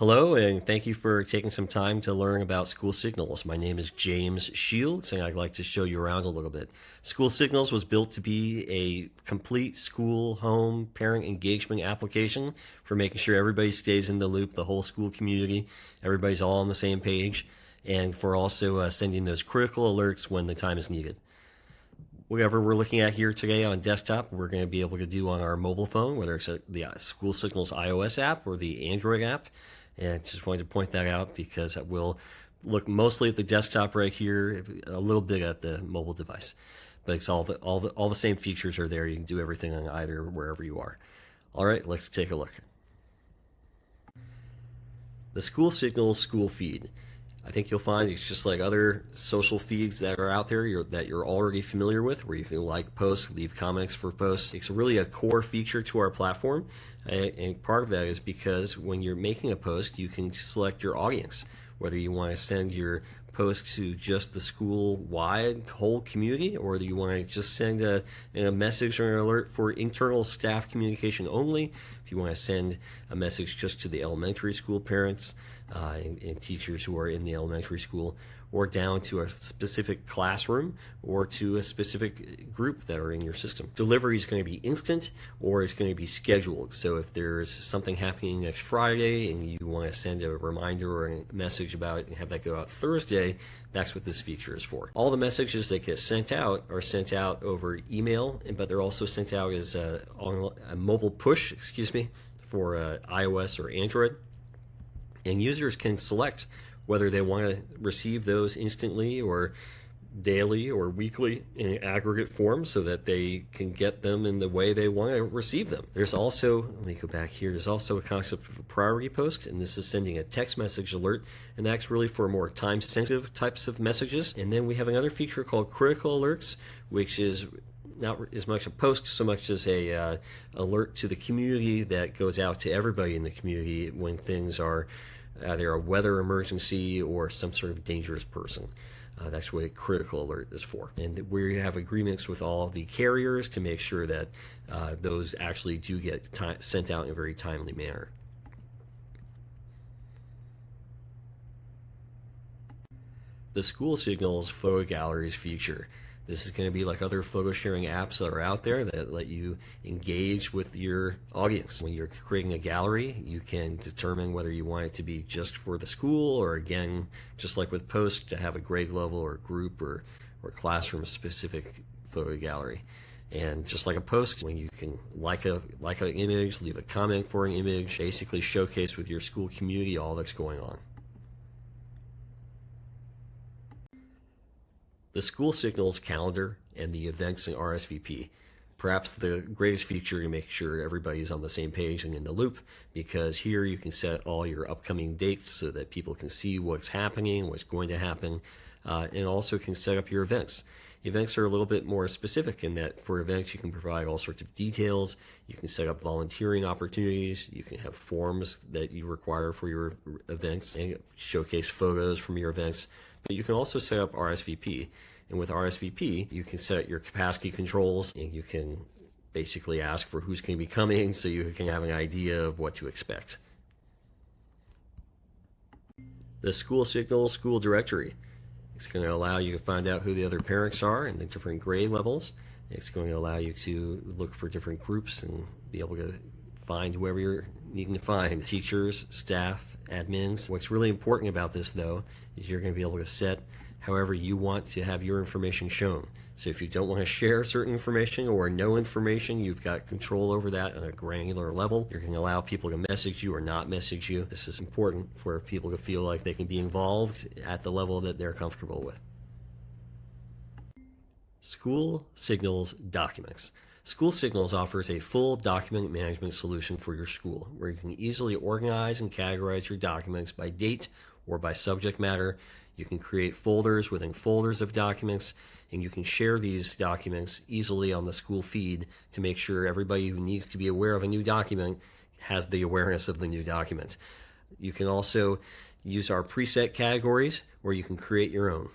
Hello, and thank you for taking some time to learn about School Signals. My name is James Shields, and I'd like to show you around a little bit. School Signals was built to be a complete school, home, parent engagement application for making sure everybody stays in the loop, the whole school community, everybody's all on the same page, and for also sending those critical alerts when the time is needed. Whatever we're looking at here today on desktop, we're going to be able to do on our mobile phone, whether it's the School Signals iOS app or the Android app. And I just wanted to point that out because we'll look mostly at the desktop right here, a little bit at the mobile device. But it's all the same features are there. You can do everything on either wherever you are. All right, let's take a look. The School Signals school feed. I think you'll find it's just like other social feeds that are out there that you're already familiar with, where you can like posts, leave comments for posts. It's really a core feature to our platform, and part of that is because when you're making a post, you can select your audience, whether you want to send your post to just the school-wide whole community, or do you want to just send a message or an alert for internal staff communication only. If you want to send a message just to the elementary school parents and teachers who are in the elementary school, or down to a specific classroom or to a specific group that are in your system. Delivery is going to be instant, or it's going to be scheduled. So if there's something happening next Friday and you want to send a reminder or a message about it and have that go out Thursday, that's what this feature is for. All the messages that get sent out are sent out over email, but they're also sent out as a mobile push, for iOS or Android. And users can select whether they want to receive those instantly or daily or weekly in aggregate form so that they can get them in the way they want to receive them. There's also, let me go back here, there's also a concept of a priority post, and this is sending a text message alert, and that's really for more time-sensitive types of messages. And then we have another feature called critical alerts, which is not as much a post so much as a alert to the community that goes out to everybody in the community when things are either a weather emergency or some sort of dangerous person. That's what a critical alert is for. And we have agreements with all the carriers to make sure that those actually do get sent out in a very timely manner. The School Signals Photo Galleries feature. This is going to be like other photo sharing apps that are out there that let you engage with your audience. When you're creating a gallery, you can determine whether you want it to be just for the school, or again, just like with posts, to have a grade level or group or classroom specific photo gallery. And just like a post, when you can like an image, leave a comment for an image, basically showcase with your school community all that's going on. The School Signals calendar and the events in RSVP. Perhaps the greatest feature to make sure everybody's on the same page and in the loop, because here you can set all your upcoming dates so that people can see what's happening, what's going to happen, and also can set up your events. Events are a little bit more specific in that for events you can provide all sorts of details. You can set up volunteering opportunities. You can have forms that you require for your events and showcase photos from your events. But you can also set up RSVP. And with RSVP, you can set your capacity controls, and you can basically ask for who's going to be coming so you can have an idea of what to expect. The School Signals School Directory. It's going to allow you to find out who the other parents are and the different grade levels. It's going to allow you to look for different groups and be able to find whoever you're needing to find. Teachers, staff, admins. What's really important about this, though, is you're going to be able to set however you want to have your information shown. So if you don't want to share certain information or no information, you've got control over that on a granular level. You're going to allow people to message you or not message you. This is important for people to feel like they can be involved at the level that they're comfortable with. School Signals Documents. School Signals offers a full document management solution for your school, where you can easily organize and categorize your documents by date or by subject matter. You can create folders within folders of documents, and you can share these documents easily on the school feed to make sure everybody who needs to be aware of a new document has the awareness of the new document. You can also use our preset categories, where you can create your own.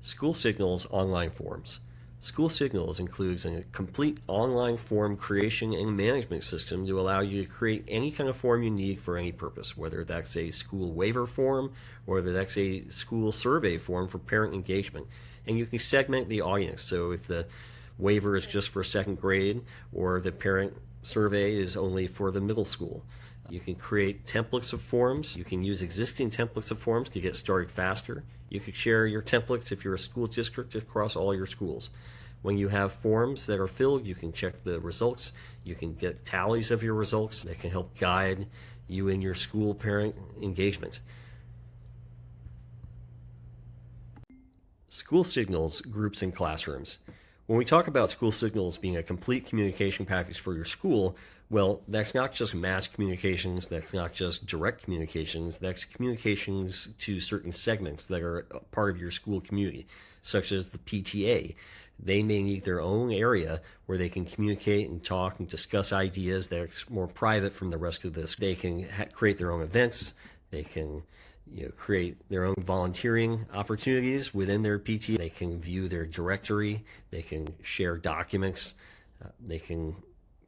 School Signals Online Forms. School Signals includes a complete online form creation and management system to allow you to create any kind of form you need for any purpose, whether that's a school waiver form or whether that's a school survey form for parent engagement. And you can segment the audience. So if the waiver is just for second grade or the parent survey is only for the middle school. You can create templates of forms. You can use existing templates of forms to get started faster. You could share your templates if you're a school district across all your schools. When you have forms that are filled, you can check the results. You can get tallies of your results that can help guide you in your school parent engagement. School Signals groups in classrooms. When we talk about School Signals being a complete communication package for your school, well, that's not just mass communications, that's not just direct communications, that's communications to certain segments that are part of your school community, such as the PTA. They may need their own area where they can communicate and talk and discuss ideas that are more private from the rest of this. They can create their own events, they can create their own volunteering opportunities within their PTA. They can view their directory. They can share documents. They can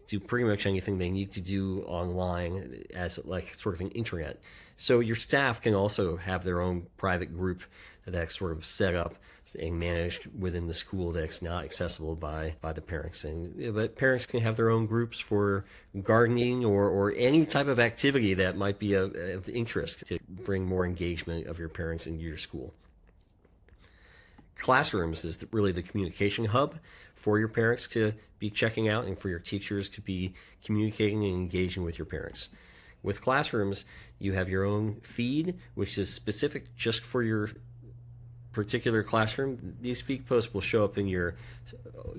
do pretty much anything they need to do online as like sort of an intranet. So your staff can also have their own private group that's sort of set up and managed within the school that's not accessible by the parents. But parents can have their own groups for gardening or any type of activity that might be of interest to bring more engagement of your parents into your school. Classrooms is really the communication hub for your parents to be checking out and for your teachers to be communicating and engaging with your parents. With Classrooms, you have your own feed, which is specific just for your particular classroom. These feed posts will show up in your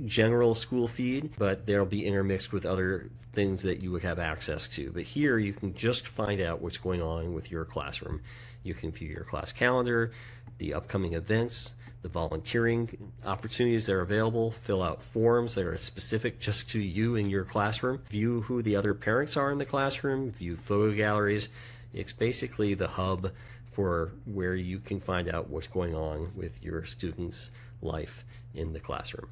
general school feed, but they'll be intermixed with other things that you would have access to. But here you can just find out what's going on with your classroom. You can view your class calendar, the upcoming events, the volunteering opportunities that are available, fill out forms that are specific just to you in your classroom, view who the other parents are in the classroom, view photo galleries. It's basically the hub for where you can find out what's going on with your students' life in the classroom.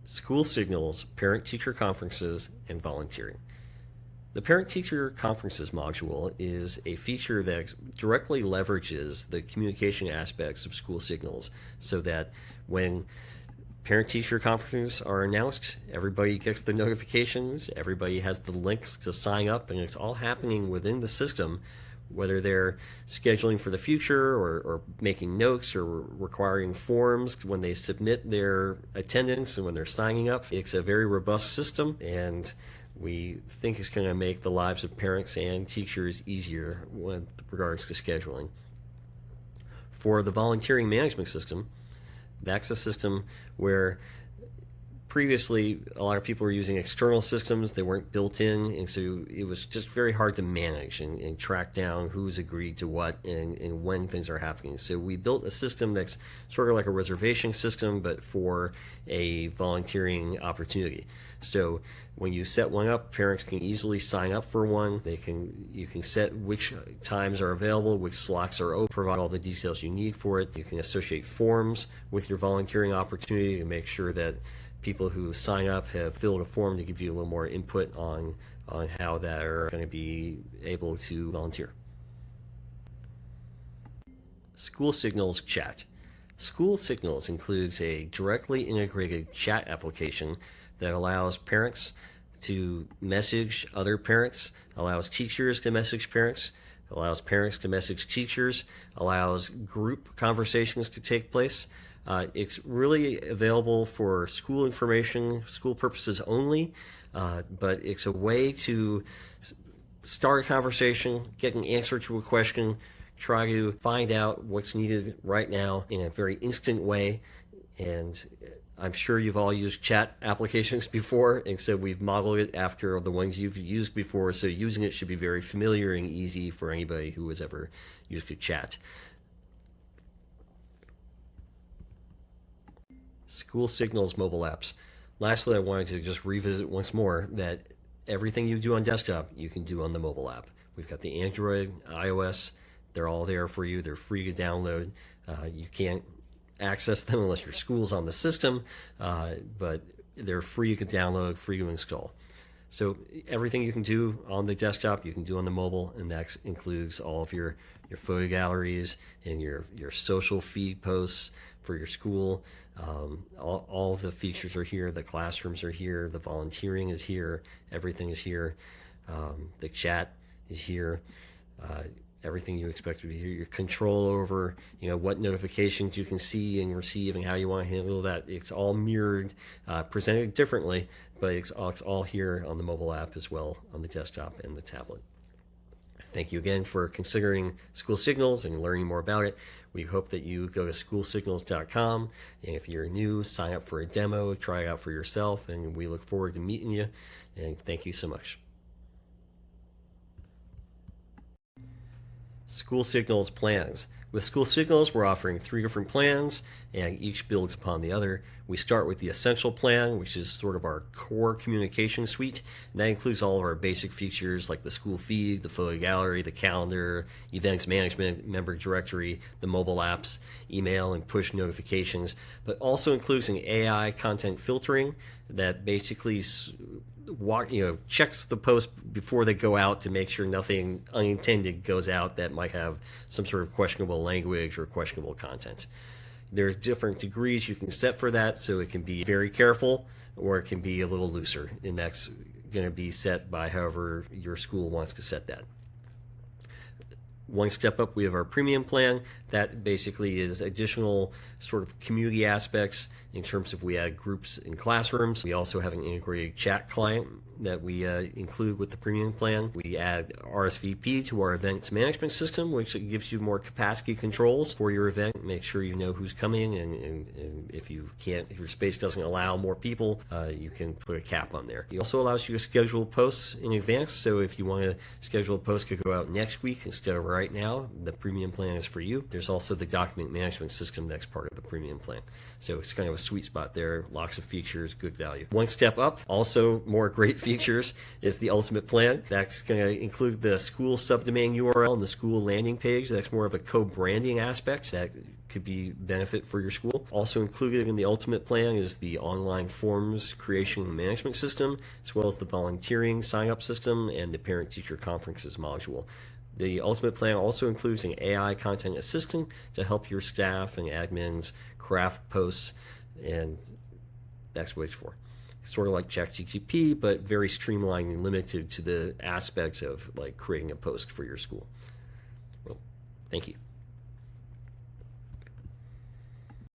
School Signals, parent-teacher conferences, and volunteering. The Parent-Teacher Conferences module is a feature that directly leverages the communication aspects of School Signals so that when parent-teacher conferences are announced, everybody gets the notifications, everybody has the links to sign up, and it's all happening within the system, whether they're scheduling for the future or making notes or requiring forms when they submit their attendance and when they're signing up. It's a very robust system, and we think it's going to make the lives of parents and teachers easier with regards to scheduling. For the volunteering management system, that's a system where previously a lot of people were using external systems. They weren't built in, and so it was just very hard to manage and track down who's agreed to what and when things are happening. So we built a system that's sort of like a reservation system, but for a volunteering opportunity. So when you set one up, parents can easily sign up for one. You can set which times are available, which slots are open, provide all the details you need for it. You can associate forms with your volunteering opportunity to make sure that people who sign up have filled a form to give you a little more input on how they're going to be able to volunteer. School Signals Chat. School Signals includes a directly integrated chat application that allows parents to message other parents, allows teachers to message parents, allows parents to message teachers, allows group conversations to take place. It's really available for school information, school purposes only, but it's a way to start a conversation, get an answer to a question, try to find out what's needed right now in a very instant way. And I'm sure you've all used chat applications before, and so we've modeled it after the ones you've used before, so using it should be very familiar and easy for anybody who has ever used a chat. School Signals mobile apps. Lastly, I wanted to just revisit once more that everything you do on desktop, you can do on the mobile app. We've got the Android, iOS, they're all there for you. They're free to download. You can't access them unless your school's on the system, but they're free. You can download, free to install. So everything you can do on the desktop, you can do on the mobile, and that includes all of your photo galleries and your social feed posts for your school. All of the features are here. The classrooms are here. The volunteering is here. Everything is here. The chat is here. Everything you expect to be here. Your control over, what notifications you can see and receive and how you want to handle that. It's all mirrored, presented differently, but it's all here on the mobile app as well on the desktop and the tablet. Thank you again for considering School Signals and learning more about it. We hope that you go to schoolsignals.com, and if you're new, sign up for a demo, try it out for yourself, and we look forward to meeting you, and thank you so much. School Signals plans. With School Signals, we're offering 3 different plans, and each builds upon the other. We start with the Essential plan, which is sort of our core communication suite, and that includes all of our basic features like the school feed, the photo gallery, the calendar, events management, member directory, the mobile apps, email and push notifications, but also includes an AI content filtering that basically checks the post before they go out to make sure nothing unintended goes out that might have some sort of questionable language or questionable content. There's different degrees you can set for that, so it can be very careful or it can be a little looser, and that's going to be set by however your school wants to set that. One step up, we have our premium plan. That basically is additional sort of community aspects in terms of we add groups in classrooms. We also have an integrated chat client that we include with the premium plan. We add RSVP to our events management system, which gives you more capacity controls for your event. Make sure you know who's coming, and if your space doesn't allow more people, you can put a cap on there. It also allows you to schedule posts in advance. So if you want to schedule a post to go out next week instead of right now, the premium plan is for you. There's also the document management system that's part of the premium plan. So it's kind of a sweet spot there. Lots of features, good value. One step up, also more great features, is the ultimate plan. That's going to include the school subdomain URL and the school landing page. That's more of a co-branding aspect that could be benefit for your school. Also included in the ultimate plan is the online forms creation and management system, as well as the volunteering sign-up system and the parent-teacher conferences module. The ultimate plan also includes an AI content assistant to help your staff and admins craft posts, and that's what it's for. Sort of like ChatGPT, but very streamlined and limited to the aspects of like creating a post for your school. Well, thank you.